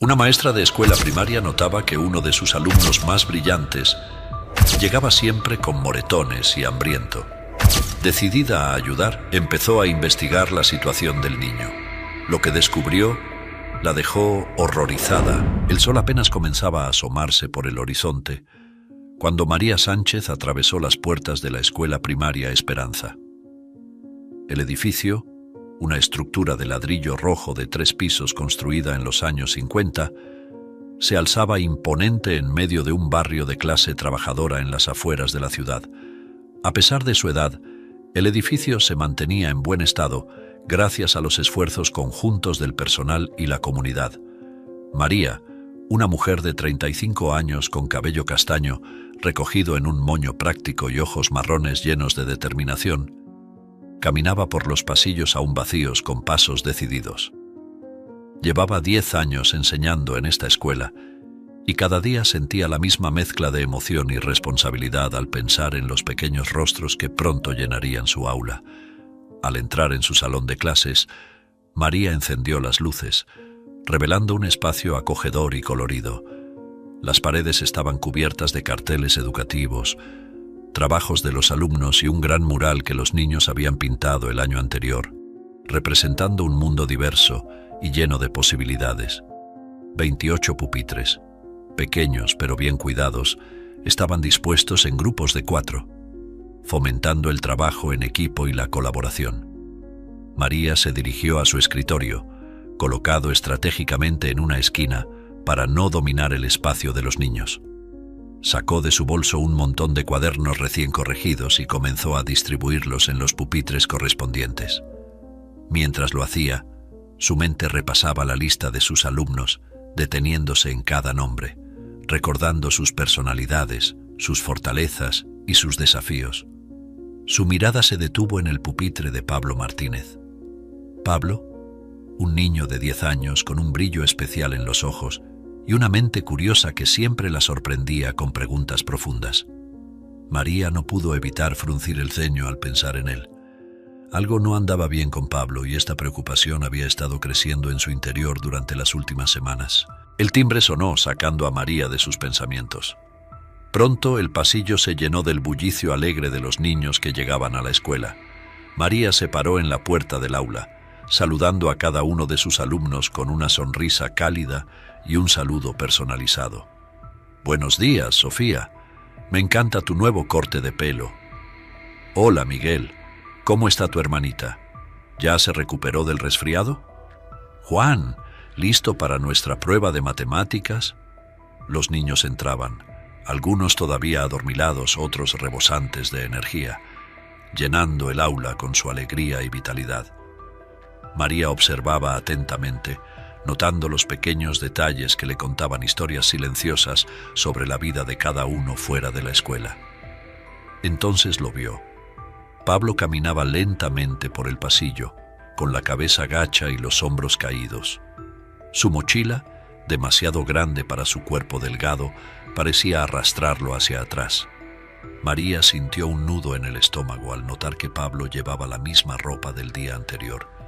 Una maestra de escuela primaria notaba que uno de sus alumnos más brillantes llegaba siempre con moretones y hambriento. Decidida a ayudar, empezó a investigar la situación del niño. Lo que descubrió la dejó horrorizada. El sol apenas comenzaba a asomarse por el horizonte cuando María Sánchez atravesó las puertas de la escuela primaria Esperanza. El edificio, una estructura de ladrillo rojo de 3 pisos construida en los años 50, se alzaba imponente en medio de un barrio de clase trabajadora en las afueras de la ciudad. A pesar de su edad, el edificio se mantenía en buen estado gracias a los esfuerzos conjuntos del personal y la comunidad. María, una mujer de 35 años con cabello castaño, recogido en un moño práctico y ojos marrones llenos de determinación, caminaba por los pasillos aún vacíos con pasos decididos. Llevaba 10 años enseñando en esta escuela y cada día sentía la misma mezcla de emoción y responsabilidad al pensar en los pequeños rostros que pronto llenarían su aula. Al entrar en su salón de clases, María encendió las luces, revelando un espacio acogedor y colorido. Las paredes estaban cubiertas de carteles educativos, trabajos de los alumnos y un gran mural que los niños habían pintado el año anterior, representando un mundo diverso y lleno de posibilidades. 28 pupitres, pequeños pero bien cuidados, estaban dispuestos en grupos de 4, fomentando el trabajo en equipo y la colaboración. María se dirigió a su escritorio, colocado estratégicamente en una esquina para no dominar el espacio de los niños. Sacó de su bolso un montón de cuadernos recién corregidos y comenzó a distribuirlos en los pupitres correspondientes. Mientras lo hacía, su mente repasaba la lista de sus alumnos, deteniéndose en cada nombre, recordando sus personalidades, sus fortalezas y sus desafíos. Su mirada se detuvo en el pupitre de Pablo Martínez. Pablo, un niño de 10 años con un brillo especial en los ojos y una mente curiosa que siempre la sorprendía con preguntas profundas. María no pudo evitar fruncir el ceño al pensar en él. Algo no andaba bien con Pablo y esta preocupación había estado creciendo en su interior durante las últimas semanas. El timbre sonó, sacando a María de sus pensamientos. Pronto el pasillo se llenó del bullicio alegre de los niños que llegaban a la escuela. María se paró en la puerta del aula, saludando a cada uno de sus alumnos con una sonrisa cálida y un saludo personalizado. «Buenos días, Sofía. Me encanta tu nuevo corte de pelo. Hola, Miguel. ¿Cómo está tu hermanita? ¿Ya se recuperó del resfriado? Juan, ¿listo para nuestra prueba de matemáticas?» Los niños entraban, algunos todavía adormilados, otros rebosantes de energía, llenando el aula con su alegría y vitalidad. María observaba atentamente, notando los pequeños detalles que le contaban historias silenciosas sobre la vida de cada uno fuera de la escuela. Entonces lo vio. Pablo caminaba lentamente por el pasillo, con la cabeza gacha y los hombros caídos. Su mochila, demasiado grande para su cuerpo delgado, parecía arrastrarlo hacia atrás. María sintió un nudo en el estómago al notar que Pablo llevaba la misma ropa del día anterior,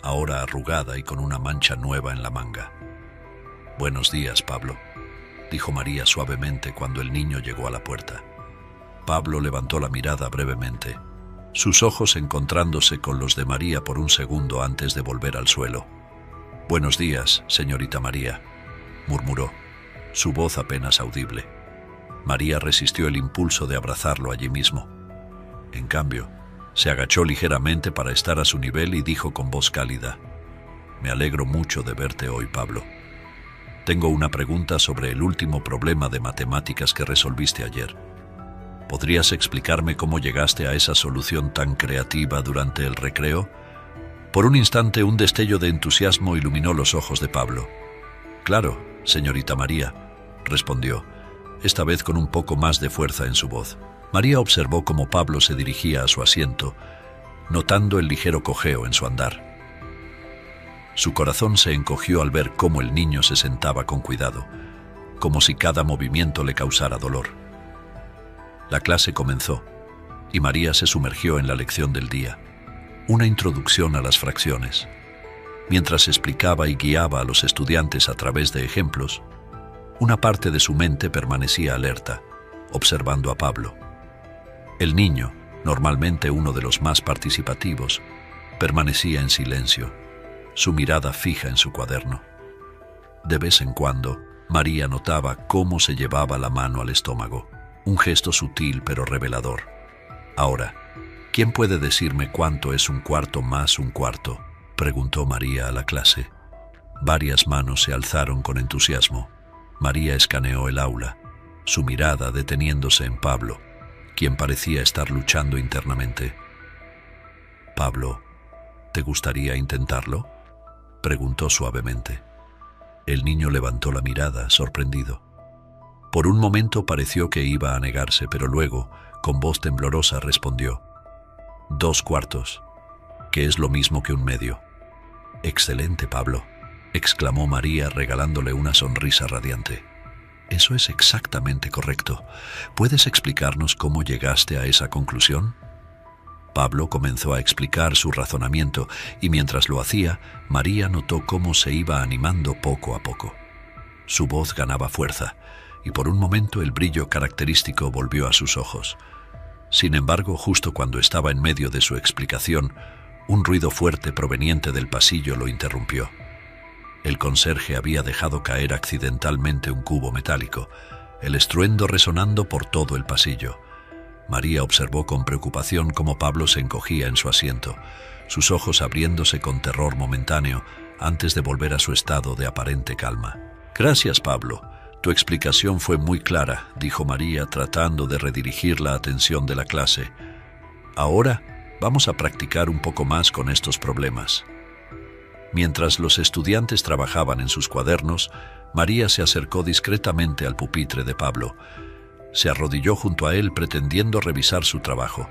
ahora arrugada y con una mancha nueva en la manga. «Buenos días, Pablo», dijo María suavemente cuando el niño llegó a la puerta. Pablo levantó la mirada brevemente, sus ojos encontrándose con los de María por un segundo antes de volver al suelo. «Buenos días, señorita María», murmuró, su voz apenas audible. María resistió el impulso de abrazarlo allí mismo. En cambio, se agachó ligeramente para estar a su nivel y dijo con voz cálida: «Me alegro mucho de verte hoy, Pablo. Tengo una pregunta sobre el último problema de matemáticas que resolviste ayer. ¿Podrías explicarme cómo llegaste a esa solución tan creativa durante el recreo?» Por un instante, un destello de entusiasmo iluminó los ojos de Pablo. «Claro, señorita María», respondió, esta vez con un poco más de fuerza en su voz. María observó cómo Pablo se dirigía a su asiento, notando el ligero cojeo en su andar. Su corazón se encogió al ver cómo el niño se sentaba con cuidado, como si cada movimiento le causara dolor. La clase comenzó, y María se sumergió en la lección del día, una introducción a las fracciones. Mientras explicaba y guiaba a los estudiantes a través de ejemplos, una parte de su mente permanecía alerta, observando a Pablo. El niño, normalmente uno de los más participativos, permanecía en silencio, su mirada fija en su cuaderno. De vez en cuando, María notaba cómo se llevaba la mano al estómago, un gesto sutil pero revelador. Ahora, ¿quién puede decirme cuánto es un cuarto más un cuarto?, preguntó María a la clase. Varias manos se alzaron con entusiasmo. María escaneó el aula, su mirada deteniéndose en Pablo, quien parecía estar luchando internamente. «Pablo, ¿te gustaría intentarlo?», preguntó suavemente. El niño levantó la mirada, sorprendido. Por un momento pareció que iba a negarse, pero luego, con voz temblorosa, respondió: «2 cuartos, que es lo mismo que 1/2». «Excelente, Pablo», exclamó María, regalándole una sonrisa radiante. «Eso es exactamente correcto. ¿Puedes explicarnos cómo llegaste a esa conclusión?». Pablo comenzó a explicar su razonamiento y mientras lo hacía, María notó cómo se iba animando poco a poco. Su voz ganaba fuerza y por un momento el brillo característico volvió a sus ojos. Sin embargo, justo cuando estaba en medio de su explicación, un ruido fuerte proveniente del pasillo lo interrumpió. El conserje había dejado caer accidentalmente un cubo metálico, el estruendo resonando por todo el pasillo. María observó con preocupación cómo Pablo se encogía en su asiento, sus ojos abriéndose con terror momentáneo antes de volver a su estado de aparente calma. «Gracias, Pablo. Tu explicación fue muy clara», dijo María, tratando de redirigir la atención de la clase. «Ahora vamos a practicar un poco más con estos problemas». Mientras los estudiantes trabajaban en sus cuadernos, María se acercó discretamente al pupitre de Pablo. Se arrodilló junto a él pretendiendo revisar su trabajo.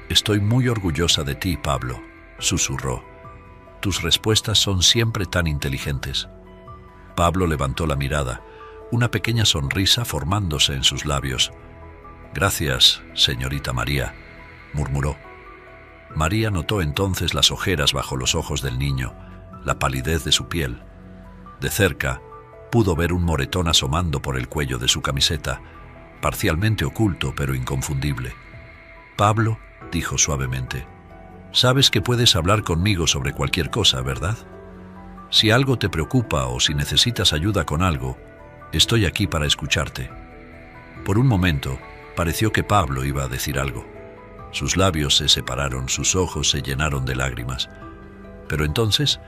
«Estoy muy orgullosa de ti, Pablo», susurró. «Tus respuestas son siempre tan inteligentes». Pablo levantó la mirada, una pequeña sonrisa formándose en sus labios. «Gracias, señorita María», murmuró. María notó entonces las ojeras bajo los ojos del niño, la palidez de su piel. De cerca, pudo ver un moretón asomando por el cuello de su camiseta, parcialmente oculto pero inconfundible. «Pablo», dijo suavemente, «sabes que puedes hablar conmigo sobre cualquier cosa, ¿verdad? Si algo te preocupa o si necesitas ayuda con algo, estoy aquí para escucharte». Por un momento, pareció que Pablo iba a decir algo. Sus labios se separaron, sus ojos se llenaron de lágrimas. Pero entonces,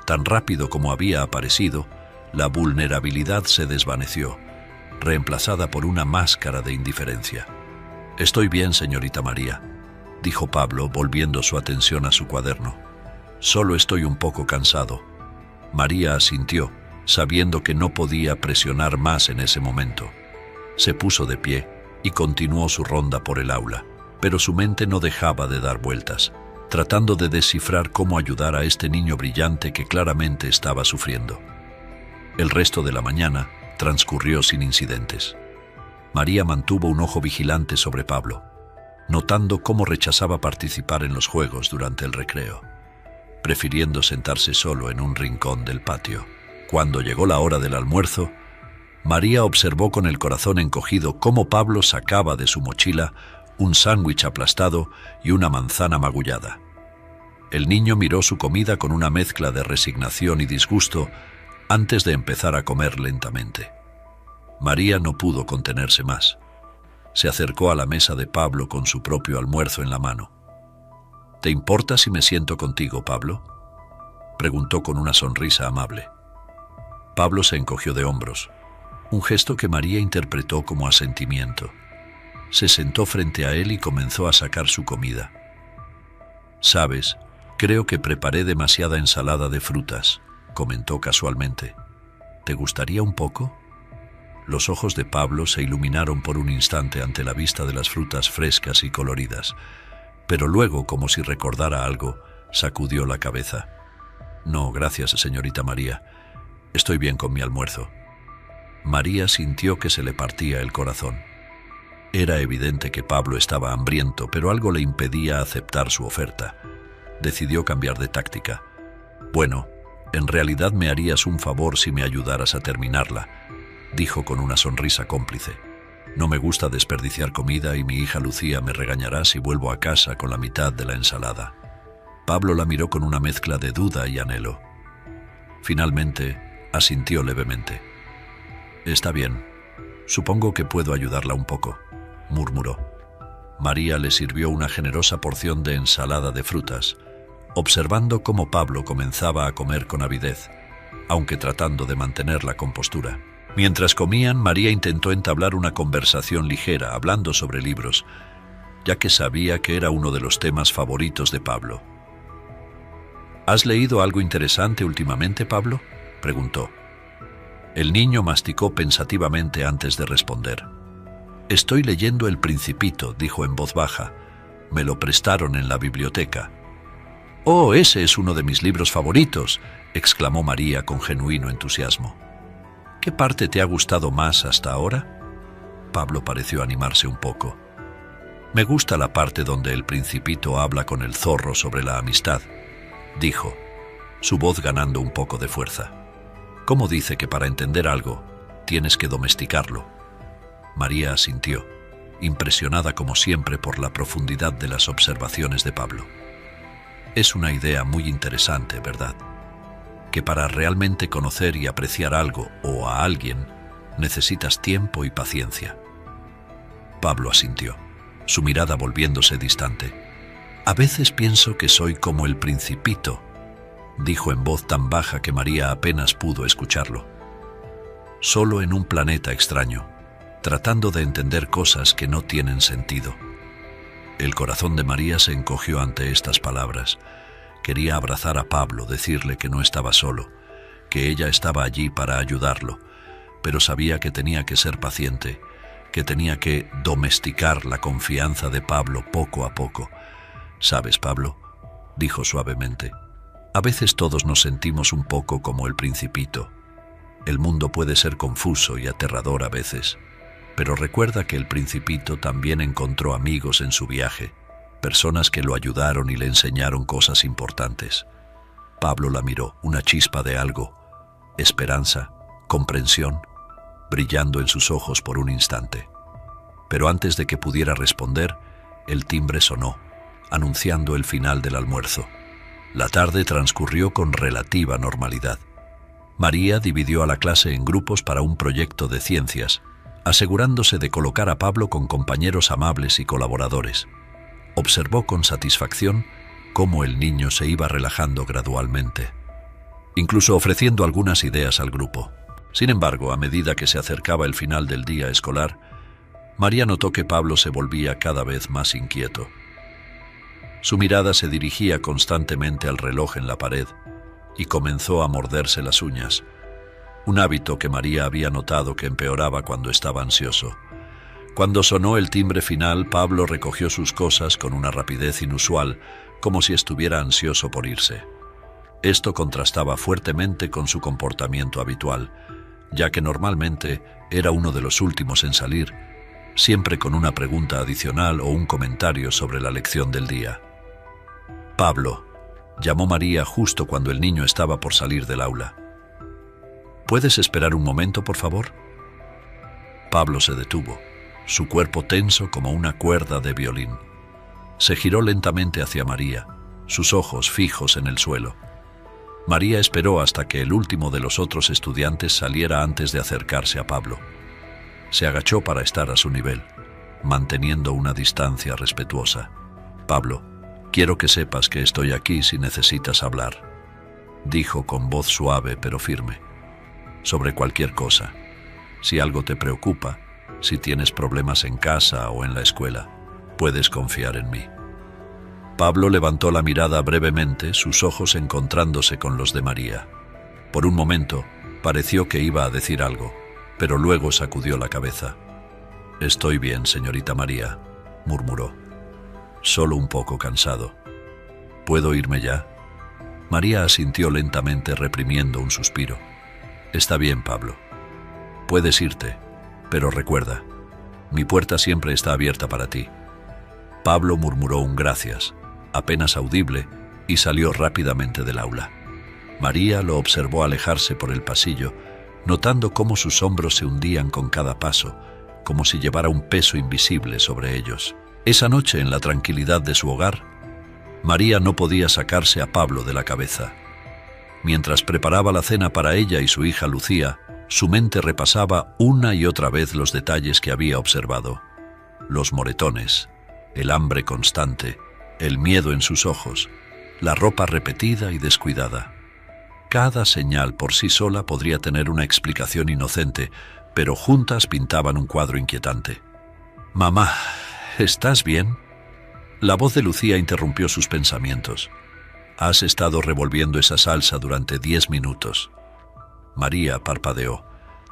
tan rápido como había aparecido, la vulnerabilidad se desvaneció, reemplazada por una máscara de indiferencia. «Estoy bien, señorita María», dijo Pablo, volviendo su atención a su cuaderno. «Solo estoy un poco cansado». María asintió, sabiendo que no podía presionar más en ese momento. Se puso de pie y continuó su ronda por el aula, pero su mente no dejaba de dar vueltas, tratando de descifrar cómo ayudar a este niño brillante que claramente estaba sufriendo. El resto de la mañana transcurrió sin incidentes. María mantuvo un ojo vigilante sobre Pablo, notando cómo rechazaba participar en los juegos durante el recreo, prefiriendo sentarse solo en un rincón del patio. Cuando llegó la hora del almuerzo, María observó con el corazón encogido cómo Pablo sacaba de su mochila un sándwich aplastado y una manzana magullada. El niño miró su comida con una mezcla de resignación y disgusto antes de empezar a comer lentamente. María no pudo contenerse más. Se acercó a la mesa de Pablo con su propio almuerzo en la mano. «¿Te importa si me siento contigo, Pablo?», preguntó con una sonrisa amable. Pablo se encogió de hombros, un gesto que María interpretó como asentimiento. Se sentó frente a él y comenzó a sacar su comida. «Sabes, creo que preparé demasiada ensalada de frutas», comentó casualmente. «¿Te gustaría un poco?». Los ojos de Pablo se iluminaron por un instante ante la vista de las frutas frescas y coloridas, pero luego, como si recordara algo, sacudió la cabeza. «No, gracias, señorita María. Estoy bien con mi almuerzo». María sintió que se le partía el corazón. Era evidente que Pablo estaba hambriento, pero algo le impedía aceptar su oferta. Decidió cambiar de táctica. Bueno, en realidad me harías un favor si me ayudaras a terminarla, dijo con una sonrisa cómplice. No me gusta desperdiciar comida y mi hija Lucía me regañará si vuelvo a casa con la mitad de la ensalada. Pablo la miró con una mezcla de duda y anhelo. Finalmente, asintió levemente. Está bien, supongo que puedo ayudarla un poco, murmuró. María le sirvió una generosa porción de ensalada de frutas, observando cómo Pablo comenzaba a comer con avidez, aunque tratando de mantener la compostura. Mientras comían, María intentó entablar una conversación ligera, hablando sobre libros, ya que sabía que era uno de los temas favoritos de Pablo. ¿Has leído algo interesante últimamente, Pablo?, preguntó. El niño masticó pensativamente antes de responder. Estoy leyendo El Principito, dijo en voz baja. Me lo prestaron en la biblioteca. Oh, ese es uno de mis libros favoritos, exclamó María con genuino entusiasmo. ¿Qué parte te ha gustado más hasta ahora? Pablo pareció animarse un poco. Me gusta la parte donde el Principito habla con el zorro sobre la amistad, dijo, su voz ganando un poco de fuerza. ¿Cómo dice que para entender algo tienes que domesticarlo? María asintió, impresionada como siempre por la profundidad de las observaciones de Pablo. Es una idea muy interesante, ¿verdad? Que para realmente conocer y apreciar algo o a alguien, necesitas tiempo y paciencia. Pablo asintió, su mirada volviéndose distante. A veces pienso que soy como el Principito, dijo en voz tan baja que María apenas pudo escucharlo. Solo en un planeta extraño, tratando de entender cosas que no tienen sentido. El corazón de María se encogió ante estas palabras. Quería abrazar a Pablo, decirle que no estaba solo, que ella estaba allí para ayudarlo, pero sabía que tenía que ser paciente, que tenía que domesticar la confianza de Pablo poco a poco. ¿Sabes, Pablo?, dijo suavemente. A veces todos nos sentimos un poco como el Principito. El mundo puede ser confuso y aterrador a veces, pero recuerda que el Principito también encontró amigos en su viaje, personas que lo ayudaron y le enseñaron cosas importantes. Pablo la miró, una chispa de algo, esperanza, comprensión, brillando en sus ojos por un instante. Pero antes de que pudiera responder, el timbre sonó, anunciando el final del almuerzo. La tarde transcurrió con relativa normalidad. María dividió a la clase en grupos para un proyecto de ciencias, asegurándose de colocar a Pablo con compañeros amables y colaboradores. Observó con satisfacción cómo el niño se iba relajando gradualmente, incluso ofreciendo algunas ideas al grupo. Sin embargo, a medida que se acercaba el final del día escolar, María notó que Pablo se volvía cada vez más inquieto. Su mirada se dirigía constantemente al reloj en la pared y comenzó a morderse las uñas, un hábito que María había notado que empeoraba cuando estaba ansioso. Cuando sonó el timbre final, Pablo recogió sus cosas con una rapidez inusual, como si estuviera ansioso por irse. Esto contrastaba fuertemente con su comportamiento habitual, ya que normalmente era uno de los últimos en salir, siempre con una pregunta adicional o un comentario sobre la lección del día. Pablo, llamó María justo cuando el niño estaba por salir del aula. ¿Puedes esperar un momento, por favor? Pablo se detuvo, su cuerpo tenso como una cuerda de violín. Se giró lentamente hacia María, sus ojos fijos en el suelo. María esperó hasta que el último de los otros estudiantes saliera antes de acercarse a Pablo. Se agachó para estar a su nivel, manteniendo una distancia respetuosa. Pablo, quiero que sepas que estoy aquí si necesitas hablar, dijo con voz suave pero firme. Sobre cualquier cosa. Si algo te preocupa, si tienes problemas en casa o en la escuela, puedes confiar en mí. Pablo levantó la mirada brevemente, sus ojos encontrándose con los de María. Por un momento, pareció que iba a decir algo, pero luego sacudió la cabeza. Estoy bien, señorita María, murmuró. Solo un poco cansado. ¿Puedo irme ya? María asintió lentamente, reprimiendo un suspiro. Está bien, Pablo. Puedes irte, pero recuerda, mi puerta siempre está abierta para ti. Pablo murmuró un gracias, apenas audible, y salió rápidamente del aula. María lo observó alejarse por el pasillo, notando cómo sus hombros se hundían con cada paso, como si llevara un peso invisible sobre ellos. Esa noche, en la tranquilidad de su hogar, María no podía sacarse a Pablo de la cabeza. Mientras preparaba la cena para ella y su hija Lucía, su mente repasaba una y otra vez los detalles que había observado. Los moretones, el hambre constante, el miedo en sus ojos, la ropa repetida y descuidada. Cada señal por sí sola podría tener una explicación inocente, pero juntas pintaban un cuadro inquietante. «Mamá, ¿estás bien?». La voz de Lucía interrumpió sus pensamientos. «Has estado revolviendo esa salsa durante 10 minutos». María parpadeó,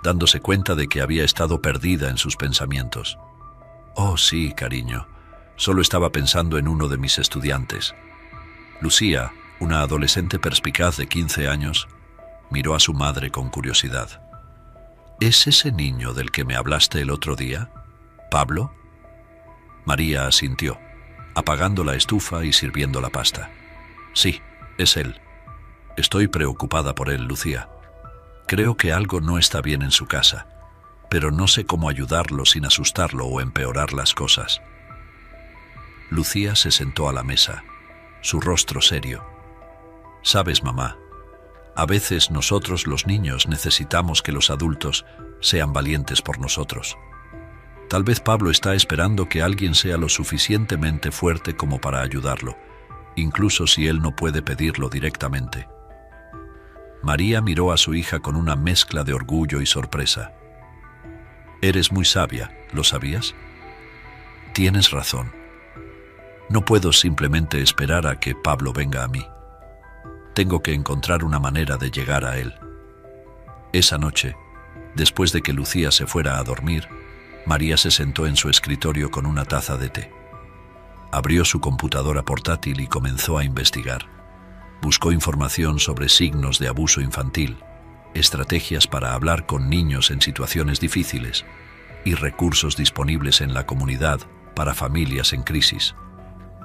dándose cuenta de que había estado perdida en sus pensamientos. «Oh, sí, cariño. Solo estaba pensando en uno de mis estudiantes». Lucía, una adolescente perspicaz de 15 años, miró a su madre con curiosidad. «¿Es ese niño del que me hablaste el otro día? ¿Pablo?». María asintió, apagando la estufa y sirviendo la pasta. «Sí, es él. Estoy preocupada por él, Lucía. Creo que algo no está bien en su casa, pero no sé cómo ayudarlo sin asustarlo o empeorar las cosas». Lucía se sentó a la mesa, su rostro serio. «Sabes, mamá, a veces nosotros los niños necesitamos que los adultos sean valientes por nosotros. Tal vez Pablo está esperando que alguien sea lo suficientemente fuerte como para ayudarlo, incluso si él no puede pedirlo directamente». María miró a su hija con una mezcla de orgullo y sorpresa. «Eres muy sabia, ¿lo sabías? Tienes razón. No puedo simplemente esperar a que Pablo venga a mí. Tengo que encontrar una manera de llegar a él». Esa noche, después de que Lucía se fuera a dormir, María se sentó en su escritorio con una taza de té. Abrió su computadora portátil y comenzó a investigar. Buscó información sobre signos de abuso infantil, estrategias para hablar con niños en situaciones difíciles y recursos disponibles en la comunidad para familias en crisis.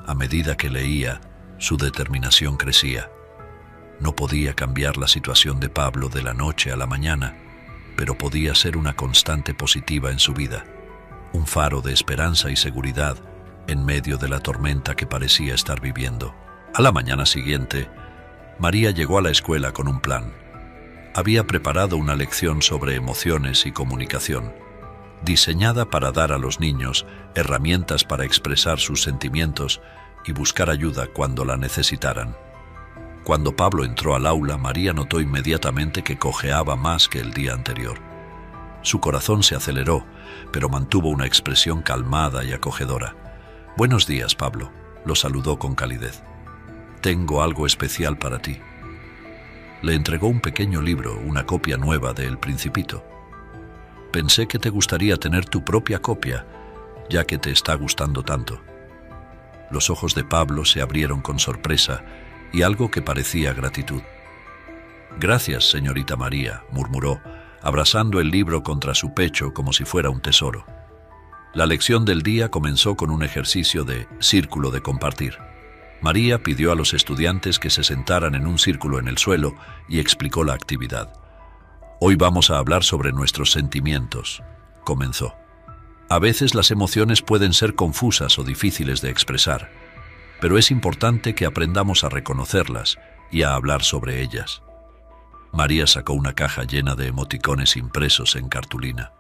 A medida que leía, su determinación crecía. No podía cambiar la situación de Pablo de la noche a la mañana, pero podía ser una constante positiva en su vida, un faro de esperanza y seguridad en medio de la tormenta que parecía estar viviendo. A la mañana siguiente, María llegó a la escuela con un plan. Había preparado una lección sobre emociones y comunicación, diseñada para dar a los niños herramientas para expresar sus sentimientos y buscar ayuda cuando la necesitaran. Cuando Pablo entró al aula, María notó inmediatamente que cojeaba más que el día anterior. Su corazón se aceleró, pero mantuvo una expresión calmada y acogedora. «Buenos días, Pablo», lo saludó con calidez. «Tengo algo especial para ti». Le entregó un pequeño libro, una copia nueva de El Principito. «Pensé que te gustaría tener tu propia copia, ya que te está gustando tanto». Los ojos de Pablo se abrieron con sorpresa y algo que parecía gratitud. «Gracias, señorita María», murmuró, abrazando el libro contra su pecho como si fuera un tesoro. La lección del día comenzó con un ejercicio de círculo de compartir. María pidió a los estudiantes que se sentaran en un círculo en el suelo y explicó la actividad. «Hoy vamos a hablar sobre nuestros sentimientos», comenzó. «A veces las emociones pueden ser confusas o difíciles de expresar, pero es importante que aprendamos a reconocerlas y a hablar sobre ellas». María sacó una caja llena de emoticones impresos en cartulina.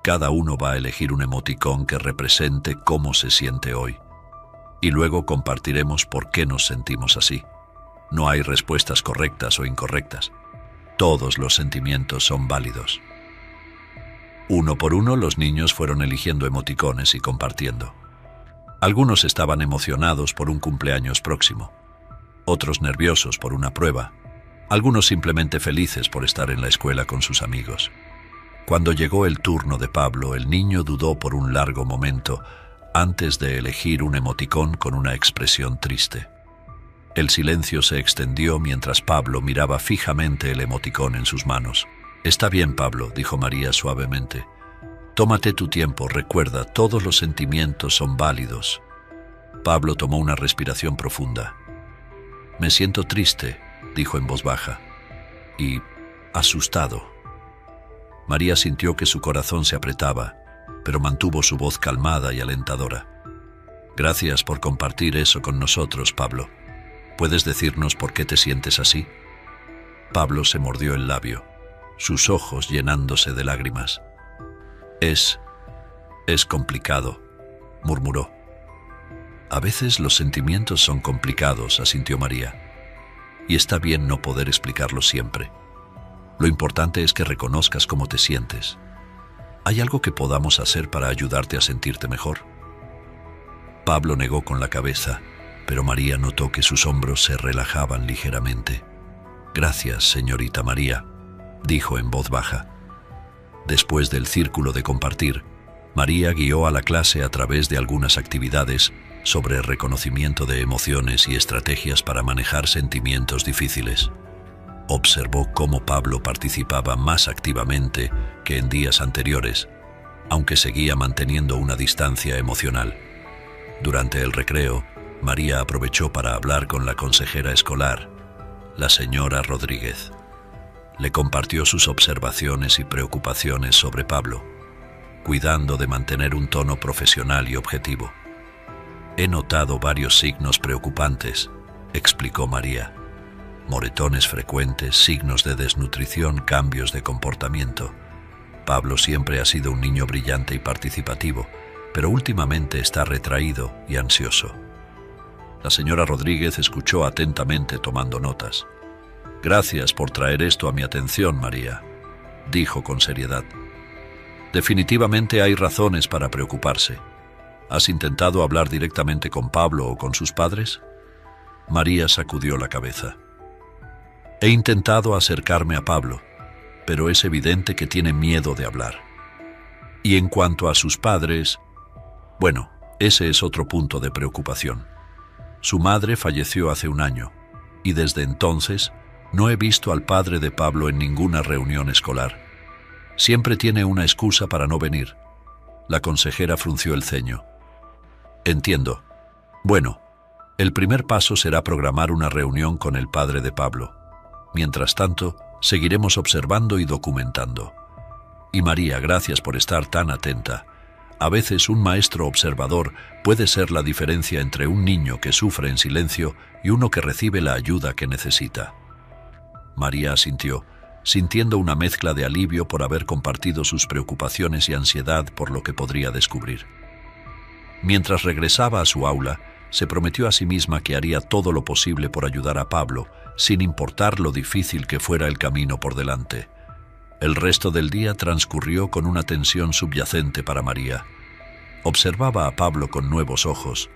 «Cada uno va a elegir un emoticón que represente cómo se siente hoy. Y luego compartiremos por qué nos sentimos así. No hay respuestas correctas o incorrectas. Todos los sentimientos son válidos». Uno por uno, los niños fueron eligiendo emoticones y compartiendo. Algunos estaban emocionados por un cumpleaños próximo, otros nerviosos por una prueba, algunos simplemente felices por estar en la escuela con sus amigos. Cuando llegó el turno de Pablo, el niño dudó por un largo momento antes de elegir un emoticón con una expresión triste. El silencio se extendió mientras Pablo miraba fijamente el emoticón en sus manos. «Está bien, Pablo», dijo María suavemente. «Tómate tu tiempo, recuerda, todos los sentimientos son válidos». Pablo tomó una respiración profunda. «Me siento triste», dijo en voz baja, y asustado. María sintió que su corazón se apretaba, pero mantuvo su voz calmada y alentadora. Gracias por compartir eso con nosotros, Pablo. ¿Puedes decirnos por qué te sientes así? Pablo se mordió el labio, sus ojos llenándose de lágrimas. Es complicado, murmuró. A veces los sentimientos son complicados, asintió María, y está bien no poder explicarlo siempre. Lo importante es que reconozcas cómo te sientes. ¿Hay algo que podamos hacer para ayudarte a sentirte mejor? Pablo negó con la cabeza, pero María notó que sus hombros se relajaban ligeramente. Gracias, señorita María, dijo en voz baja. Después del círculo de compartir, María guió a la clase a través de algunas actividades sobre reconocimiento de emociones y estrategias para manejar sentimientos difíciles. Observó cómo Pablo participaba más activamente que en días anteriores, aunque seguía manteniendo una distancia emocional. Durante el recreo, María aprovechó para hablar con la consejera escolar, la señora Rodríguez. Le compartió sus observaciones y preocupaciones sobre Pablo, cuidando de mantener un tono profesional y objetivo. He notado varios signos preocupantes, explicó María. Moretones frecuentes, signos de desnutrición, cambios de comportamiento. Pablo siempre ha sido un niño brillante y participativo, pero últimamente está retraído y ansioso. La señora Rodríguez escuchó atentamente tomando notas. Gracias por traer esto a mi atención, María, dijo con seriedad. Definitivamente hay razones para preocuparse. ¿Has intentado hablar directamente con Pablo o con sus padres? María sacudió la cabeza. He intentado acercarme a Pablo, pero es evidente que tiene miedo de hablar. Y en cuanto a sus padres, bueno, ese es otro punto de preocupación. Su madre falleció hace un año, y desde entonces no he visto al padre de Pablo en ninguna reunión escolar. Siempre tiene una excusa para no venir. La consejera frunció el ceño. Entiendo. Bueno, el primer paso será programar una reunión con el padre de Pablo. Mientras tanto, seguiremos observando y documentando. Y María, gracias por estar tan atenta. A veces un maestro observador puede ser la diferencia entre un niño que sufre en silencio y uno que recibe la ayuda que necesita. María asintió, sintiendo una mezcla de alivio por haber compartido sus preocupaciones y ansiedad por lo que podría descubrir. Mientras regresaba a su aula, se prometió a sí misma que haría todo lo posible por ayudar a Pablo, sin importar lo difícil que fuera el camino por delante. El resto del día transcurrió con una tensión subyacente para María. Observaba a Pablo con nuevos ojos,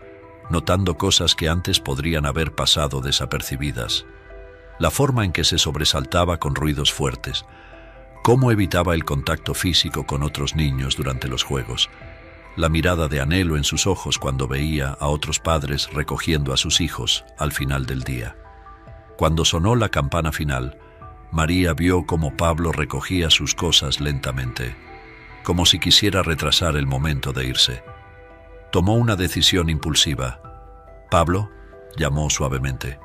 notando cosas que antes podrían haber pasado desapercibidas. La forma en que se sobresaltaba con ruidos fuertes, cómo evitaba el contacto físico con otros niños durante los juegos, la mirada de anhelo en sus ojos cuando veía a otros padres recogiendo a sus hijos al final del día. Cuando sonó la campana final, María vio cómo Pablo recogía sus cosas lentamente, como si quisiera retrasar el momento de irse. Tomó una decisión impulsiva. «Pablo», llamó suavemente,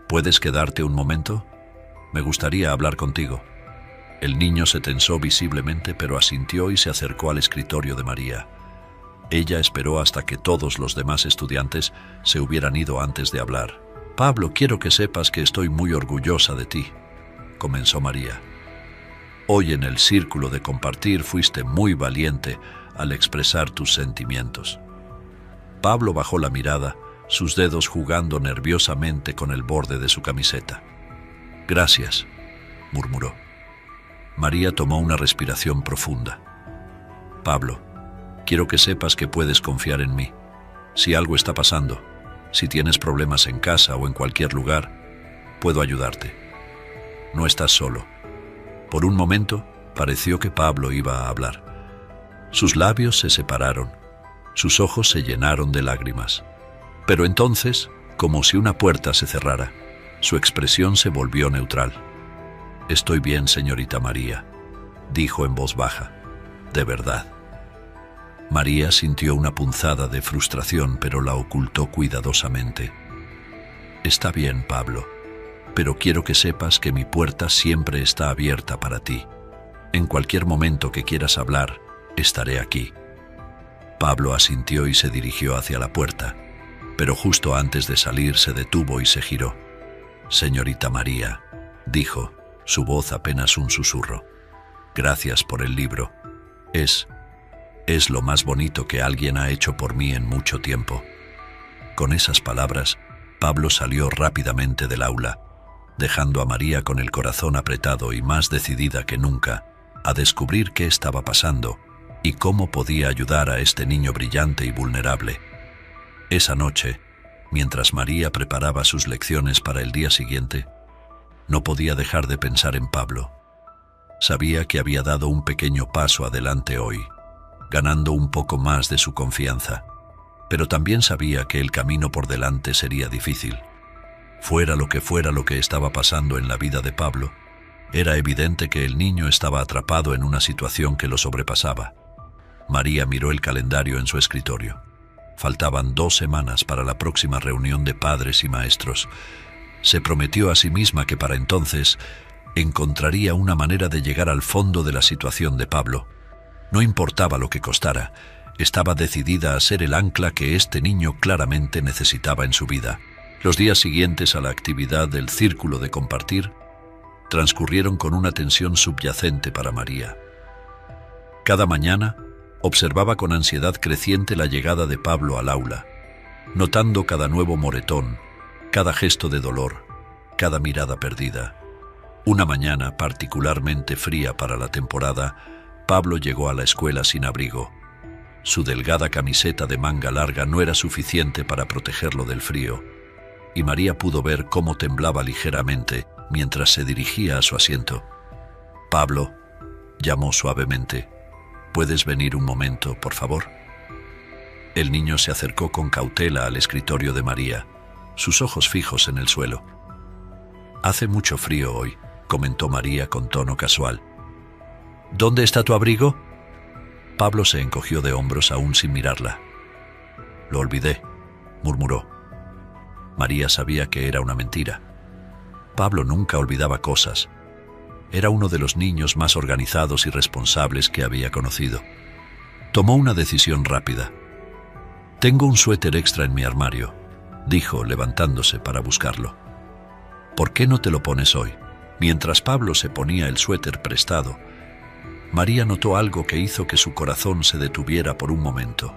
«¿puedes quedarte un momento? Me gustaría hablar contigo». El niño se tensó visiblemente, pero asintió y se acercó al escritorio de María. Ella esperó hasta que todos los demás estudiantes se hubieran ido antes de hablar. «Pablo, quiero que sepas que estoy muy orgullosa de ti», comenzó María. «Hoy en el círculo de compartir fuiste muy valiente al expresar tus sentimientos». Pablo bajó la mirada, sus dedos jugando nerviosamente con el borde de su camiseta. «Gracias», murmuró. María tomó una respiración profunda. «Pablo, quiero que sepas que puedes confiar en mí. Si algo está pasando, si tienes problemas en casa o en cualquier lugar, puedo ayudarte. No estás solo». Por un momento, pareció que Pablo iba a hablar. Sus labios se separaron, sus ojos se llenaron de lágrimas. Pero entonces, como si una puerta se cerrara, su expresión se volvió neutral. «Estoy bien, señorita María», dijo en voz baja. «De verdad». María sintió una punzada de frustración, pero la ocultó cuidadosamente. «Está bien, Pablo. pero quiero que sepas que mi puerta siempre está abierta para ti. En cualquier momento que quieras hablar, estaré aquí». Pablo asintió y se dirigió hacia la puerta, pero justo antes de salir se detuvo y se giró. «Señorita María», dijo, su voz apenas un susurro, «gracias por el libro. Es lo más bonito que alguien ha hecho por mí en mucho tiempo». Con esas palabras, Pablo salió rápidamente del aula, dejando a María con el corazón apretado y más decidida que nunca a descubrir qué estaba pasando y cómo podía ayudar a este niño brillante y vulnerable. Esa noche, mientras María preparaba sus lecciones para el día siguiente, no podía dejar de pensar en Pablo. Sabía que había dado un pequeño paso adelante hoy, ganando un poco más de su confianza, pero también sabía que el camino por delante sería difícil. Fuera lo que estaba pasando en la vida de Pablo, era evidente que el niño estaba atrapado en una situación que lo sobrepasaba. María miró el calendario en su escritorio. Faltaban 2 semanas para la próxima reunión de padres y maestros. Se prometió a sí misma que para entonces encontraría una manera de llegar al fondo de la situación de Pablo. No importaba lo que costara, estaba decidida a ser el ancla que este niño claramente necesitaba en su vida. Los días siguientes a la actividad del círculo de compartir transcurrieron con una tensión subyacente para María. Cada mañana observaba con ansiedad creciente la llegada de Pablo al aula, notando cada nuevo moretón, cada gesto de dolor, cada mirada perdida. Una mañana particularmente fría para la temporada, Pablo llegó a la escuela sin abrigo. Su delgada camiseta de manga larga no era suficiente para protegerlo del frío, y María pudo ver cómo temblaba ligeramente mientras se dirigía a su asiento. «Pablo», llamó suavemente, «¿puedes venir un momento, por favor?». El niño se acercó con cautela al escritorio de María, sus ojos fijos en el suelo. «Hace mucho frío hoy», comentó María con tono casual. «¿Dónde está tu abrigo?». Pablo se encogió de hombros aún sin mirarla. «Lo olvidé», murmuró. María sabía que era una mentira. Pablo nunca olvidaba cosas. Era uno de los niños más organizados y responsables que había conocido. Tomó una decisión rápida. «Tengo un suéter extra en mi armario», dijo, levantándose para buscarlo. «¿Por qué no te lo pones hoy?». Mientras Pablo se ponía el suéter prestado, María notó algo que hizo que su corazón se detuviera por un momento.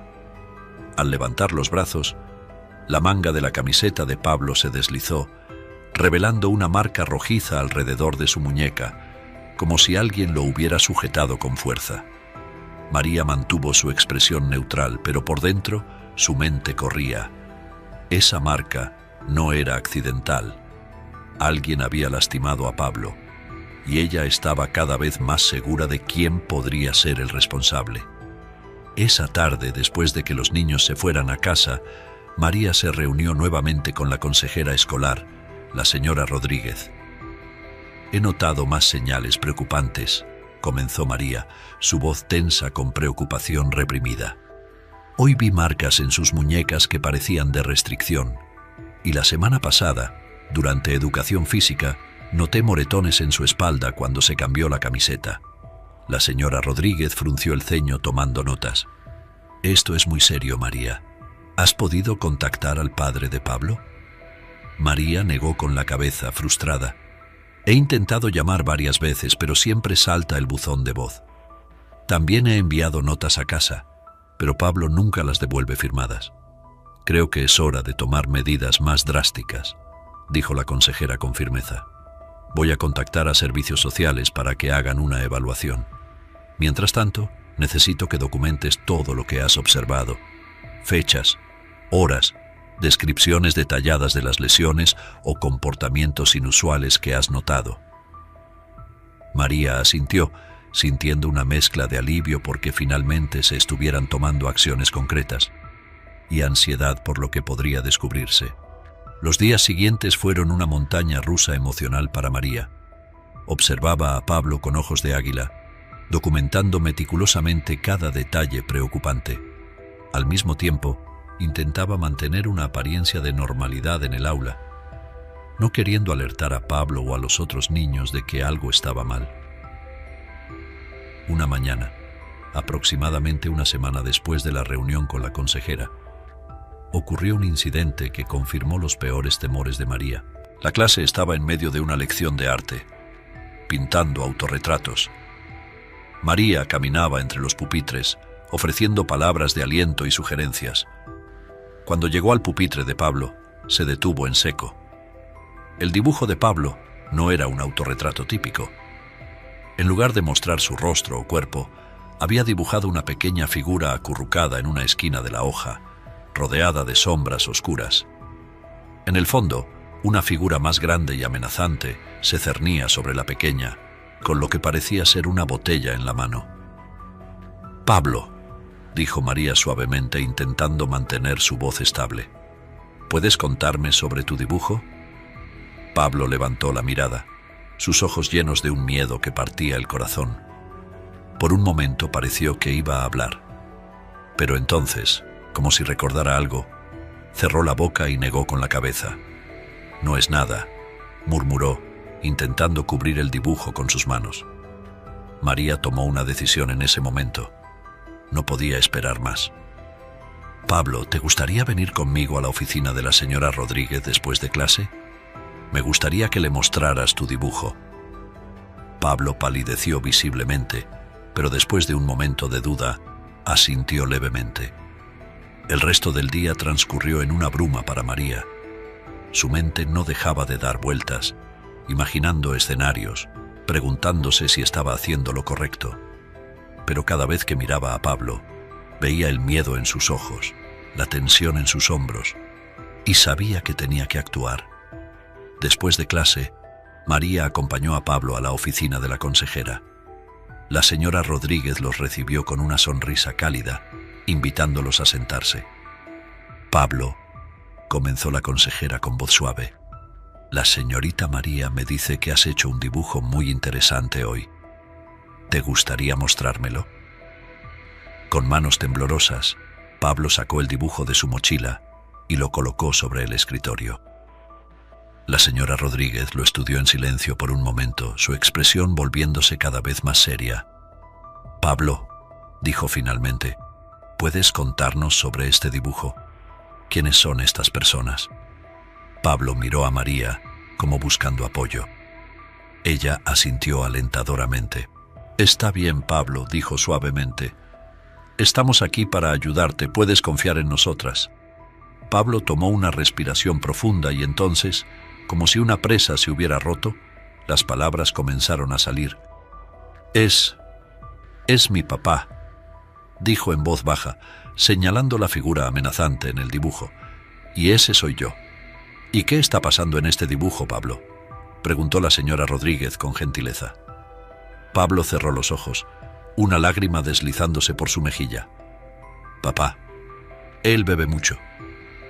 Al levantar los brazos, la manga de la camiseta de Pablo se deslizó, revelando una marca rojiza alrededor de su muñeca, como si alguien lo hubiera sujetado con fuerza. María mantuvo su expresión neutral, pero por dentro su mente corría. Esa marca no era accidental. Alguien había lastimado a Pablo, y ella estaba cada vez más segura de quién podría ser el responsable. Esa tarde, después de que los niños se fueran a casa, María se reunió nuevamente con la consejera escolar, la señora Rodríguez. «He notado más señales preocupantes», comenzó María, su voz tensa con preocupación reprimida. «Hoy vi marcas en sus muñecas que parecían de restricción, y la semana pasada, durante educación física, noté moretones en su espalda cuando se cambió la camiseta». La señora Rodríguez frunció el ceño tomando notas. «Esto es muy serio, María. ¿Has podido contactar al padre de Pablo?». María negó con la cabeza, frustrada. «He intentado llamar varias veces, pero siempre salta el buzón de voz. También he enviado notas a casa, pero Pablo nunca las devuelve firmadas. Creo que es hora de tomar medidas más drásticas», dijo la consejera con firmeza. «Voy a contactar a servicios sociales para que hagan una evaluación. Mientras tanto, necesito que documentes todo lo que has observado. Fechas, horas, descripciones detalladas de las lesiones o comportamientos inusuales que has notado». María asintió, sintiendo una mezcla de alivio porque finalmente se estuvieran tomando acciones concretas, y ansiedad por lo que podría descubrirse. Los días siguientes fueron una montaña rusa emocional para María. Observaba a Pablo con ojos de águila, documentando meticulosamente cada detalle preocupante. Al mismo tiempo, intentaba mantener una apariencia de normalidad en el aula. no queriendo alertar a Pablo o a los otros niños de que algo estaba mal. Una mañana, aproximadamente una semana después de la reunión con la consejera, ocurrió un incidente que confirmó los peores temores de María. La clase estaba en medio de una lección de arte, pintando autorretratos. María caminaba entre los pupitres, ofreciendo palabras de aliento y sugerencias. Cuando llegó al pupitre de Pablo, se detuvo en seco. El dibujo de Pablo no era un autorretrato típico. En lugar de mostrar su rostro o cuerpo, había dibujado una pequeña figura acurrucada en una esquina de la hoja, rodeada de sombras oscuras. En el fondo, una figura más grande y amenazante se cernía sobre la pequeña, con lo que parecía ser una botella en la mano. «Pablo», dijo María suavemente, intentando mantener su voz estable, «¿puedes contarme sobre tu dibujo?» Pablo levantó la mirada, sus ojos llenos de un miedo que partía el corazón. Por un momento pareció que iba a hablar, pero entonces, como si recordara algo, cerró la boca y negó con la cabeza. «No es nada», murmuró, intentando cubrir el dibujo con sus manos. María tomó una decisión en ese momento. No podía esperar más. «Pablo, ¿te gustaría venir conmigo a la oficina de la señora Rodríguez después de clase? Me gustaría que le mostraras tu dibujo». Pablo palideció visiblemente, pero después de un momento de duda, asintió levemente. El resto del día transcurrió en una bruma para María. Su mente no dejaba de dar vueltas, imaginando escenarios, preguntándose si estaba haciendo lo correcto. Pero cada vez que miraba a Pablo, veía el miedo en sus ojos, la tensión en sus hombros, y sabía que tenía que actuar. Después de clase, María acompañó a Pablo a la oficina de la consejera. La señora Rodríguez los recibió con una sonrisa cálida, invitándolos a sentarse. «Pablo», comenzó la consejera con voz suave, «la señorita María me dice que has hecho un dibujo muy interesante hoy. ¿Te gustaría mostrármelo?» Con manos temblorosas, Pablo sacó el dibujo de su mochila y lo colocó sobre el escritorio. La señora Rodríguez lo estudió en silencio por un momento, su expresión volviéndose cada vez más seria. «Pablo», dijo finalmente, «¿puedes contarnos sobre este dibujo? ¿Quiénes son estas personas?» Pablo miró a María, como buscando apoyo. Ella asintió alentadoramente. «Está bien, Pablo», dijo suavemente. «Estamos aquí para ayudarte, puedes confiar en nosotras». Pablo tomó una respiración profunda y entonces, como si una presa se hubiera roto, las palabras comenzaron a salir. Es mi papá», dijo en voz baja, señalando la figura amenazante en el dibujo. «Y ese soy yo». «¿Y qué está pasando en este dibujo, Pablo?», preguntó la señora Rodríguez con gentileza. Pablo cerró los ojos, una lágrima deslizándose por su mejilla. «Papá, él bebe mucho,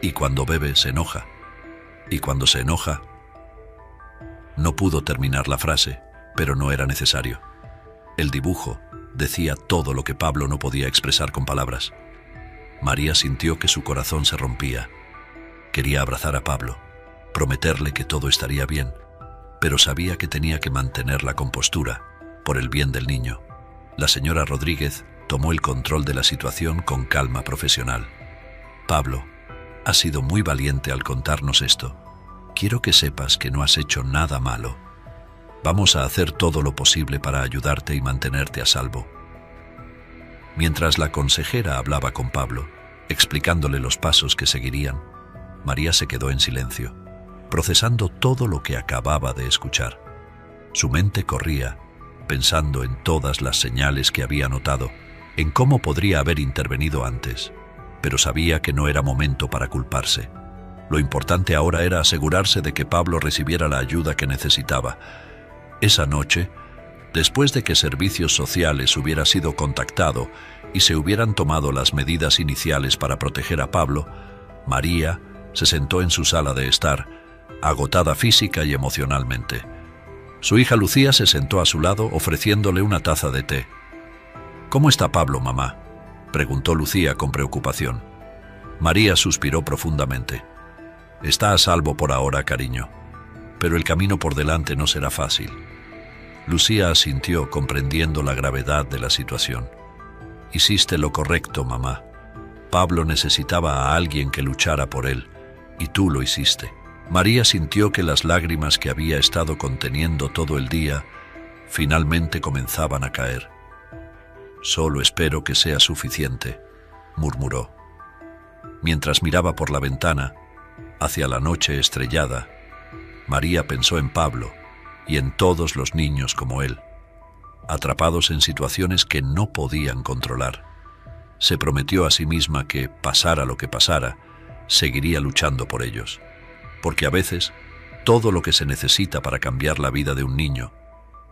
y cuando bebe se enoja, y cuando se enoja…». No pudo terminar la frase, pero no era necesario. El dibujo decía todo lo que Pablo no podía expresar con palabras. María sintió que su corazón se rompía. Quería abrazar a Pablo, prometerle que todo estaría bien, pero sabía que tenía que mantener la compostura, por el bien del niño. La señora Rodríguez tomó el control de la situación con calma profesional. «Pablo, has sido muy valiente al contarnos esto. Quiero que sepas que no has hecho nada malo. Vamos a hacer todo lo posible para ayudarte y mantenerte a salvo». Mientras la consejera hablaba con Pablo, explicándole los pasos que seguirían, María se quedó en silencio, procesando todo lo que acababa de escuchar. Su mente corría, pensando en todas las señales que había notado, en cómo podría haber intervenido antes, pero sabía que no era momento para culparse. Lo importante ahora era asegurarse de que Pablo recibiera la ayuda que necesitaba. Esa noche, después de que Servicios Sociales hubiera sido contactado y se hubieran tomado las medidas iniciales para proteger a Pablo, María se sentó en su sala de estar, agotada física y emocionalmente. Su hija Lucía se sentó a su lado ofreciéndole una taza de té. «¿Cómo está Pablo, mamá?», preguntó Lucía con preocupación. María suspiró profundamente. «Está a salvo por ahora, cariño. pero el camino por delante no será fácil. Lucía asintió, comprendiendo la gravedad de la situación. Hiciste lo correcto, mamá. Pablo necesitaba a alguien que luchara por él, y tú lo hiciste. María sintió que las lágrimas que había estado conteniendo todo el día finalmente comenzaban a caer. Solo espero que sea suficiente, murmuró. Mientras miraba por la ventana, hacia la noche estrellada, María pensó en Pablo y en todos los niños como él, atrapados en situaciones que no podían controlar. Se prometió a sí misma que, pasara lo que pasara, seguiría luchando por ellos, porque a veces todo lo que se necesita para cambiar la vida de un niño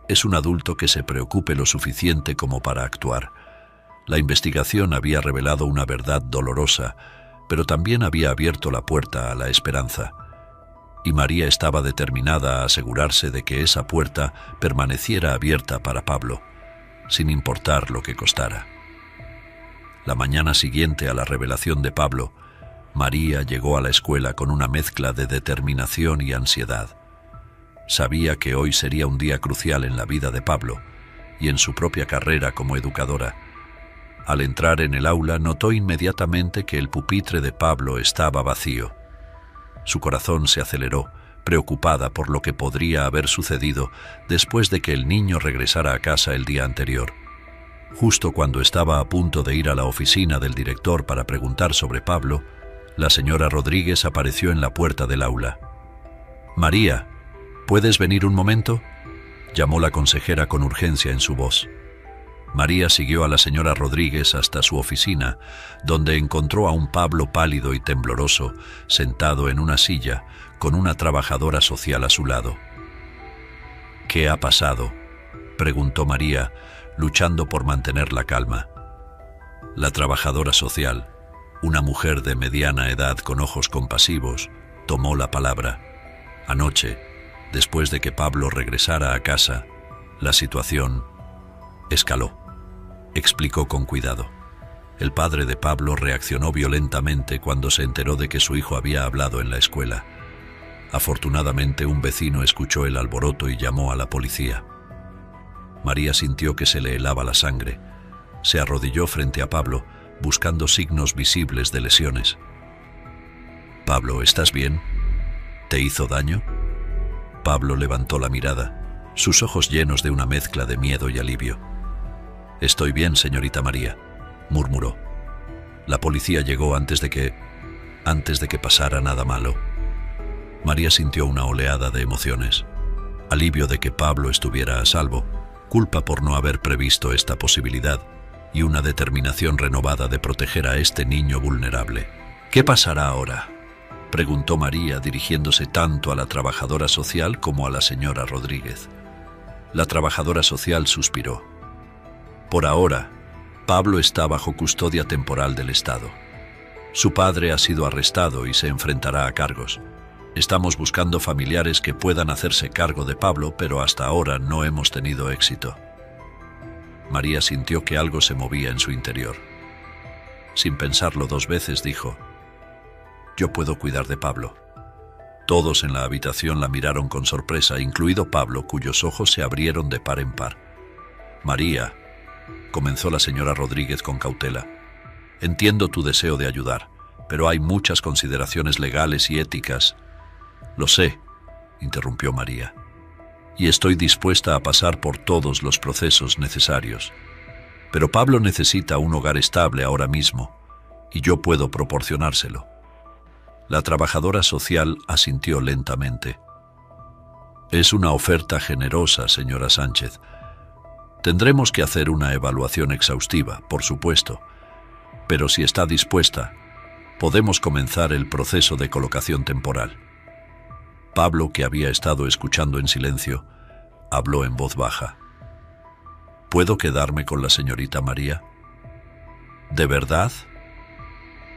es un adulto que se preocupe lo suficiente como para actuar. La investigación había revelado una verdad dolorosa, pero también había abierto la puerta a la esperanza, y María estaba determinada a asegurarse de que esa puerta permaneciera abierta para Pablo, sin importar lo que costara. La mañana siguiente a la revelación de Pablo, María llegó a la escuela con una mezcla de determinación y ansiedad. Sabía que hoy sería un día crucial en la vida de Pablo y en su propia carrera como educadora. Al entrar en el aula, notó inmediatamente que el pupitre de Pablo estaba vacío. Su corazón se aceleró, preocupada por lo que podría haber sucedido después de que el niño regresara a casa el día anterior. Justo cuando estaba a punto de ir a la oficina del director para preguntar sobre Pablo, la señora Rodríguez apareció en la puerta del aula. «María, ¿puedes venir un momento?», llamó la consejera con urgencia en su voz. María siguió a la señora Rodríguez hasta su oficina, donde encontró a un Pablo pálido y tembloroso, sentado en una silla, con una trabajadora social a su lado. «¿Qué ha pasado?», preguntó María, luchando por mantener la calma. La trabajadora social, una mujer de mediana edad con ojos compasivos, tomó la palabra. Anoche, después de que Pablo regresara a casa, la situación escaló. Explicó con cuidado. El padre de Pablo reaccionó violentamente cuando se enteró de que su hijo había hablado en la escuela. Afortunadamente, un vecino escuchó el alboroto y llamó a la policía. María sintió que se le helaba la sangre. Se arrodilló frente a Pablo, buscando signos visibles de lesiones. «Pablo, ¿estás bien? ¿Te hizo daño?». Pablo levantó la mirada, sus ojos llenos de una mezcla de miedo y alivio. «Estoy bien, señorita María», murmuró. La policía llegó antes de que pasara nada malo. María sintió una oleada de emociones. Alivio de que Pablo estuviera a salvo, culpa por no haber previsto esta posibilidad y una determinación renovada de proteger a este niño vulnerable. «¿Qué pasará ahora?», preguntó María, dirigiéndose tanto a la trabajadora social como a la señora Rodríguez. La trabajadora social suspiró. «Por ahora, Pablo está bajo custodia temporal del Estado. Su padre ha sido arrestado y se enfrentará a cargos. Estamos buscando familiares que puedan hacerse cargo de Pablo, pero hasta ahora no hemos tenido éxito». María sintió que algo se movía en su interior. Sin pensarlo dos veces dijo: «Yo puedo cuidar de Pablo». Todos en la habitación la miraron con sorpresa, incluido Pablo, cuyos ojos se abrieron de par en par. «María», comenzó la señora Rodríguez con cautela, «entiendo tu deseo de ayudar, pero hay muchas consideraciones legales y éticas». «Lo sé», interrumpió María, «y estoy dispuesta a pasar por todos los procesos necesarios. Pero Pablo necesita un hogar estable ahora mismo, y yo puedo proporcionárselo». La trabajadora social asintió lentamente. «Es una oferta generosa, señora Sánchez. Tendremos que hacer una evaluación exhaustiva, por supuesto, pero si está dispuesta, podemos comenzar el proceso de colocación temporal». Pablo, que había estado escuchando en silencio, habló en voz baja. «¿Puedo quedarme con la señorita María?». «¿De verdad?».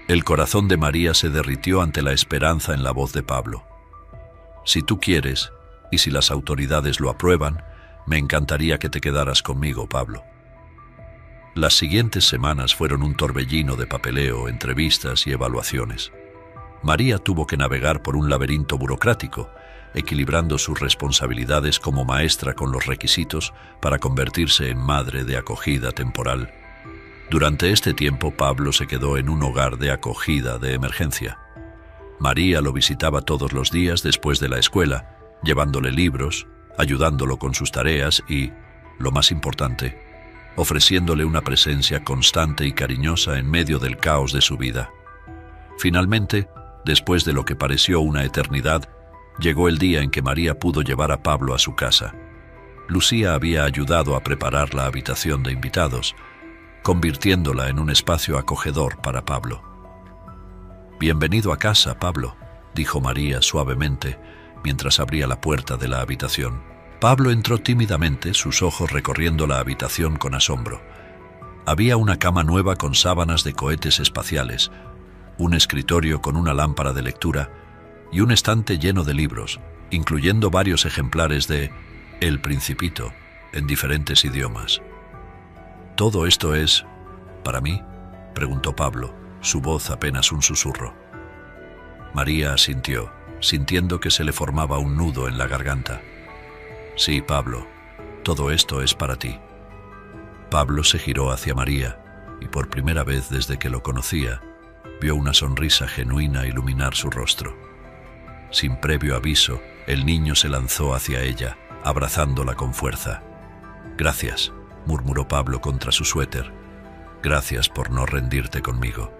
El corazón de María se derritió ante la esperanza en la voz de Pablo. «Si tú quieres, y si las autoridades lo aprueban, me encantaría que te quedaras conmigo, Pablo». Las siguientes semanas fueron un torbellino de papeleo, entrevistas y evaluaciones. María tuvo que navegar por un laberinto burocrático, equilibrando sus responsabilidades como maestra con los requisitos para convertirse en madre de acogida temporal. Durante este tiempo, Pablo se quedó en un hogar de acogida de emergencia. María lo visitaba todos los días después de la escuela, llevándole libros, ayudándolo con sus tareas y, lo más importante, ofreciéndole una presencia constante y cariñosa en medio del caos de su vida. Finalmente, después de lo que pareció una eternidad, llegó el día en que María pudo llevar a Pablo a su casa. Lucía había ayudado a preparar la habitación de invitados, convirtiéndola en un espacio acogedor para Pablo. «Bienvenido a casa, Pablo», dijo María suavemente, mientras abría la puerta de la habitación. Pablo entró tímidamente, sus ojos recorriendo la habitación con asombro. Había una cama nueva con sábanas de cohetes espaciales, un escritorio con una lámpara de lectura y un estante lleno de libros, incluyendo varios ejemplares de El Principito, en diferentes idiomas. «¿Todo esto es para mí?», preguntó Pablo, su voz apenas un susurro. María asintió, sintiendo que se le formaba un nudo en la garganta. «Sí, Pablo, todo esto es para ti». Pablo se giró hacia María y por primera vez desde que lo conocía, vio una sonrisa genuina iluminar su rostro. Sin previo aviso, el niño se lanzó hacia ella, abrazándola con fuerza. «Gracias», murmuró Pablo contra su suéter. «Gracias por no rendirte conmigo».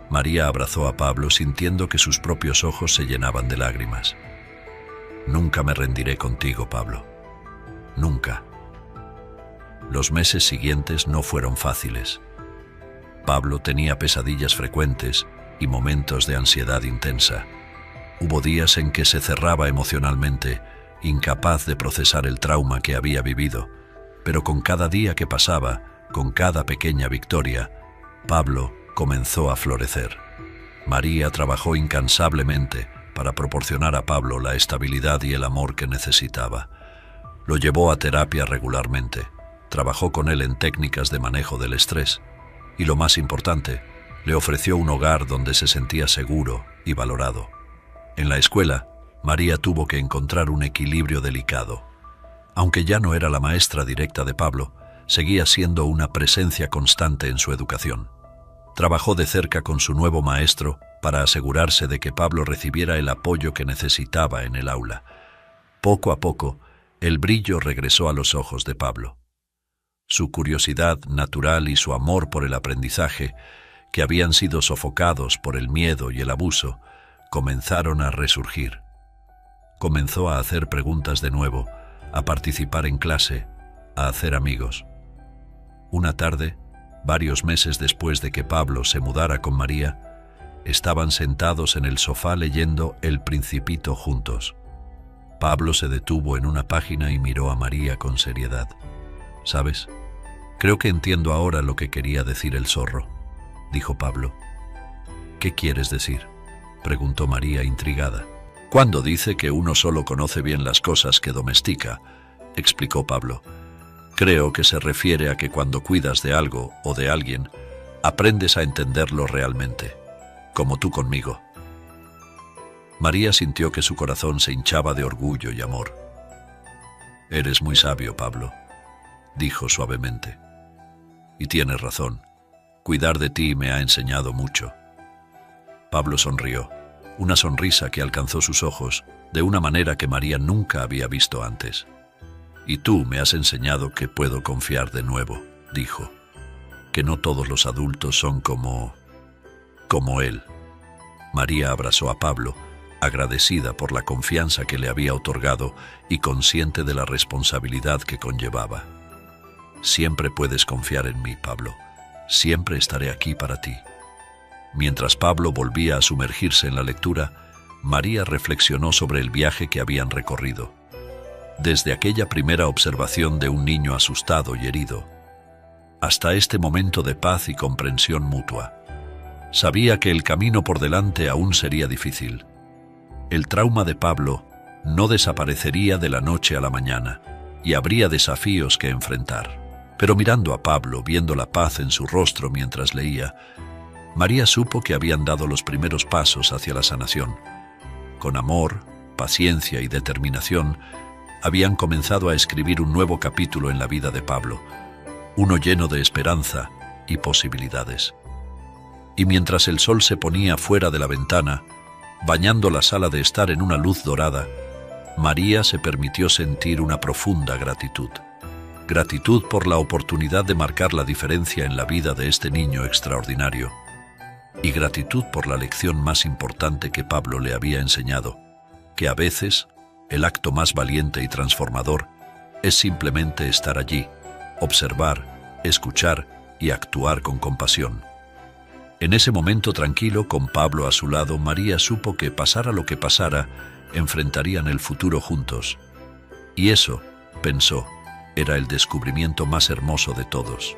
María abrazó a Pablo sintiendo que sus propios ojos se llenaban de lágrimas. «Nunca me rendiré contigo, Pablo. Nunca». Los meses siguientes no fueron fáciles. Pablo tenía pesadillas frecuentes y momentos de ansiedad intensa. Hubo días en que se cerraba emocionalmente, incapaz de procesar el trauma que había vivido, pero con cada día que pasaba, con cada pequeña victoria, Pablo comenzó a florecer. María trabajó incansablemente para proporcionar a Pablo la estabilidad y el amor que necesitaba. Lo llevó a terapia regularmente, trabajó con él en técnicas de manejo del estrés y, lo más importante, le ofreció un hogar donde se sentía seguro y valorado. En la escuela, María tuvo que encontrar un equilibrio delicado. Aunque ya no era la maestra directa de Pablo, seguía siendo una presencia constante en su educación. Trabajó de cerca con su nuevo maestro para asegurarse de que Pablo recibiera el apoyo que necesitaba en el aula. Poco a poco, el brillo regresó a los ojos de Pablo. Su curiosidad natural y su amor por el aprendizaje, que habían sido sofocados por el miedo y el abuso, comenzaron a resurgir. Comenzó a hacer preguntas de nuevo, a participar en clase, a hacer amigos. Una tarde, varios meses después de que Pablo se mudara con María, estaban sentados en el sofá leyendo El Principito juntos. Pablo se detuvo en una página y miró a María con seriedad. «¿Sabes? Creo que entiendo ahora lo que quería decir el zorro», dijo Pablo. «¿Qué quieres decir?», preguntó María intrigada. «Cuando dice que uno solo conoce bien las cosas que domestica», explicó Pablo. «Creo que se refiere a que cuando cuidas de algo o de alguien, aprendes a entenderlo realmente, como tú conmigo». María sintió que su corazón se hinchaba de orgullo y amor. «Eres muy sabio, Pablo», dijo suavemente. «Y tienes razón. Cuidar de ti me ha enseñado mucho». Pablo sonrió, una sonrisa que alcanzó sus ojos de una manera que María nunca había visto antes. «Y tú me has enseñado que puedo confiar de nuevo», dijo. «Que no todos los adultos son como él». María abrazó a Pablo, agradecida por la confianza que le había otorgado y consciente de la responsabilidad que conllevaba. «Siempre puedes confiar en mí, Pablo. Siempre estaré aquí para ti». Mientras Pablo volvía a sumergirse en la lectura, María reflexionó sobre el viaje que habían recorrido. Desde aquella primera observación de un niño asustado y herido, hasta este momento de paz y comprensión mutua. Sabía que el camino por delante aún sería difícil. El trauma de Pablo no desaparecería de la noche a la mañana y habría desafíos que enfrentar. Pero mirando a Pablo, viendo la paz en su rostro mientras leía, María supo que habían dado los primeros pasos hacia la sanación. Con amor, paciencia y determinación, habían comenzado a escribir un nuevo capítulo en la vida de Pablo, uno lleno de esperanza y posibilidades. Y mientras el sol se ponía fuera de la ventana, bañando la sala de estar en una luz dorada, María se permitió sentir una profunda gratitud. Gratitud por la oportunidad de marcar la diferencia en la vida de este niño extraordinario. Y gratitud por la lección más importante que Pablo le había enseñado, que a veces el acto más valiente y transformador es simplemente estar allí, observar, escuchar y actuar con compasión. En ese momento tranquilo, con Pablo a su lado, María supo que, pasara lo que pasara, enfrentarían el futuro juntos. Y eso, pensó, era el descubrimiento más hermoso de todos.